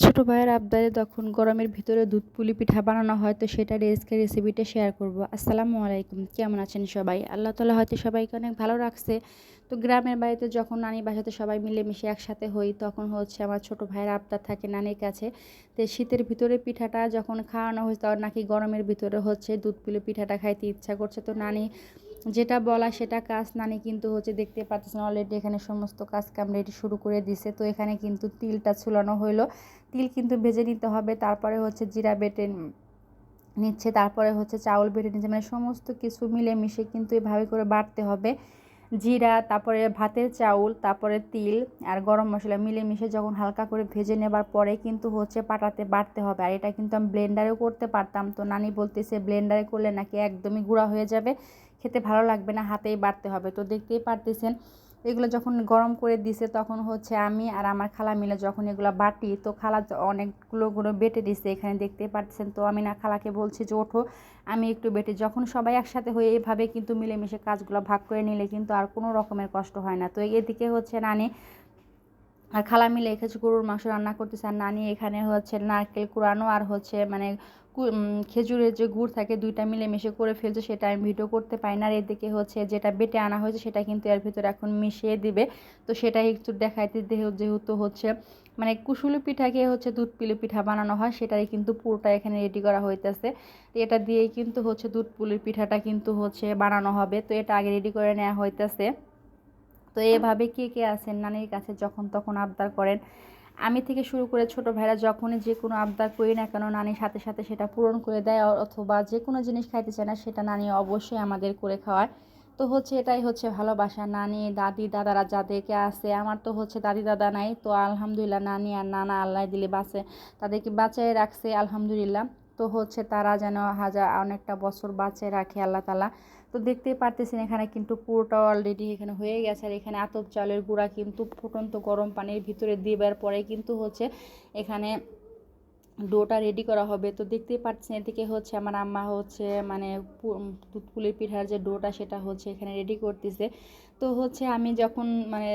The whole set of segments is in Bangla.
ছোট ভাইয়ের আবদারে তখন গরমের ভিতরে দুধ পুলি পিঠা বানানো হয়, তো সেটার আজকে রেসিপিটা শেয়ার করব। আসসালামু আলাইকুম, কেমন আছেন সবাই? আল্লাহ তাআলা হয়তো সবাইকে অনেক ভালো রাখছে। তো গ্রামের বাড়িতে যখন নানি বাসাতে সবাই মিলেমিশে একসাথে হই, তখন হচ্ছে আমার ছোট ভাইয়ের আবদার থাকে নানির কাছে। তো শীতের ভিতরে পিঠাটা যখন খাওয়ানো হয়েছে, তখন নাকি গরমের ভিতরে হচ্ছে দুধ পুলি পিঠাটা খাইতে ইচ্ছা করছে। তো নানি যেটা বলা সেটা কাজ। নানি কিন্তু হচ্ছে দেখতে পাচ্ছেন অলরেডি এখানে সমস্ত কাজ কাম রেডি শুরু করে দিছে। তো এখানে কিন্তু তিলটা ছুলানো হইলো। তিল কিন্তু ভেজে নিতে হবে, তারপরে হচ্ছে জিরা বেটে নিচ্ছে, তারপরে হচ্ছে চাউল বেটে নিচ্ছে, মানে সমস্ত কিছু মিলেমিশে কিন্তু এভাবে করে বাটতে হবে। জিরা, তারপরে ভাতের চাউল, তারপরে তিল আর গরম মশলা মিলেমিশে যখন হালকা করে ভেজে নেবার পরে কিন্তু হচ্ছে পাটাতে বাটতে হবে। আর এটা কিন্তু আমি ব্লেন্ডারেও করতে পারতাম, তো নানি বলতেছে ব্লেন্ডারে করলে নাকি একদমই গুঁড়া হয়ে যাবে, খেতে ভালো লাগবে না, হাতেই বাটতে হবে। তো দেখতেই পারতেছেন এগুলো যখন গরম করে দিছে, তখন হচ্ছে আমি আর আমার খালা মিলে যখন এগুলো বাটি, তো খালা অনেকগুলো গুঁড়ো বেটে দিছে এখানে দেখতেই পাচ্ছেন। তো আমি না খালাকে বলছি যে ওঠো আমি একটু বেটে, যখন সবাই একসাথে হয়ে এভাবে কিন্তু মিলেমিশে কাজগুলো ভাগ করে নিলে কিন্তু আর কোনো রকমের কষ্ট হয় না। তো এদিকে হচ্ছে নানি আর খালা মিলে এখানে গরুর মাংস রান্না করতেছে, আর নানি এখানে হচ্ছে নারকেল কুড়ানো আর হচ্ছে মানে খেজুরের যে গুড় থাকে দুইটা মিলেমিশে করে ফেলছে, সেটা আমি ভিডিও করতে পারি না। আর এদিকে হচ্ছে যেটা বেটে আনা হয়েছে সেটা কিন্তু এর ভিতরে এখন মিশিয়ে দিবে। তো সেটাই একটু দেখাইতে যেহেতু হচ্ছে মানে কুশুলি পিঠাকে হচ্ছে দুধ পুলি পিঠা বানানো হয়, সেটাই কিন্তু পুরোটা এখানে রেডি করা হইতেছে। তো এটা দিয়েই কিন্তু হচ্ছে দুধ পুলির পিঠাটা কিন্তু হচ্ছে বানানো হবে। তো এটা আগে রেডি করে নেওয়া হইতেছে। তো এভাবে কে কে আছেন নানির কাছে যখন তখন আবদার করেন? আমি থেকে শুরু করে ছোট ভাইরা যখনই যে কোনো আবদার করি না কেন, নানির সাথে সাথে সেটা পূরণ করে দেয়। অথবা যে কোনো জিনিস খাইতে চায় না, সেটা নানি অবশ্যই আমাদের করে খাওয়ায়। তো হচ্ছে এটাই হচ্ছে ভালোবাসা। নানি দাদি দাদারা যাদেরকে আছে, আমার তো হচ্ছে দাদি দাদা নাই, তো আলহামদুলিল্লাহ নানি আর নানা আল্লাহ দিলে বাঁচে, তাদেরকে বাঁচিয়ে রাখছে আলহামদুলিল্লাহ। তো হচ্ছে তারা যেন হাজার অনেকটা বছর বাঁচিয়ে রাখে আল্লাহ তালা। তো দেখতেই পারতেছেন এখানে কিন্তু পুরোটা অলরেডি এখানে হয়ে গেছে। আর এখানে আতপ চালের গুঁড়া কিন্তু ফুটন্ত গরম পানির ভিতরে দিবার পরে কিন্তু হচ্ছে এখানে ডোটা রেডি করা হবে। তো দেখতেই পাচ্ছেন এদিকে হচ্ছে আমার আম্মা হচ্ছে মানে দুধ পুলির পিঠার যে ডোটা সেটা হচ্ছে এখানে রেডি করতেছে। তো হচ্ছে আমি যখন মানে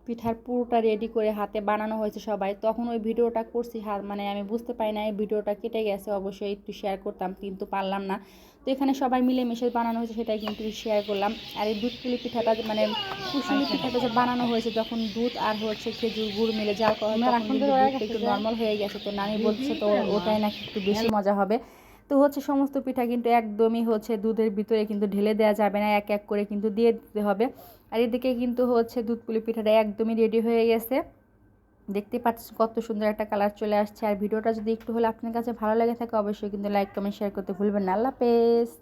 পিঠার পুরোটা রেডি করে হাতে বানানো হয়েছে সবাই, তখন ওই ভিডিওটা করছি, মানে আমি বুঝতে পারি না এই ভিডিওটা কেটে গেছে, অবশ্যই একটু শেয়ার করতাম কিন্তু পারলাম না। তো এখানে সবাই মিলেমিশে বানানো হয়েছে, সেটাই কিন্তু শেয়ার করলাম। আর এই দুধ পুলি পিঠাটা মানে কুসুলি পিঠাটা যে বানানো হয়েছে, যখন দুধ আর হচ্ছে খেজুর গুড় মিলে জাল করা হয়, তখন কিন্তু দুধটা একটু নর্মাল হয়ে গেছে। তো নানি বলছে তো ওটাই নাকি একটু বেশি মজা হবে। তো হচ্ছে সমস্ত পিঠা কিন্তু একদমই হচ্ছে দুধের ভিতরে কিন্তু ঢেলে দেওয়া যাবে না, এক এক করে কিন্তু দিয়ে দিতে হবে। আর এদিকে কিন্তু হচ্ছে দুধ পুলি পিঠাটা একদমই রেডি হয়ে গেছে। দেখতে পাচ্ছেন কত সুন্দর একটা কালার চলে আসছে। আর ভিডিওটা যদি একটু হলে আপনার কাছে ভালো লেগে থাকে, অবশ্যই কিন্তু লাইক কমেন্ট শেয়ার করতে ভুলবেন না। আল্লাহ হাফেজ।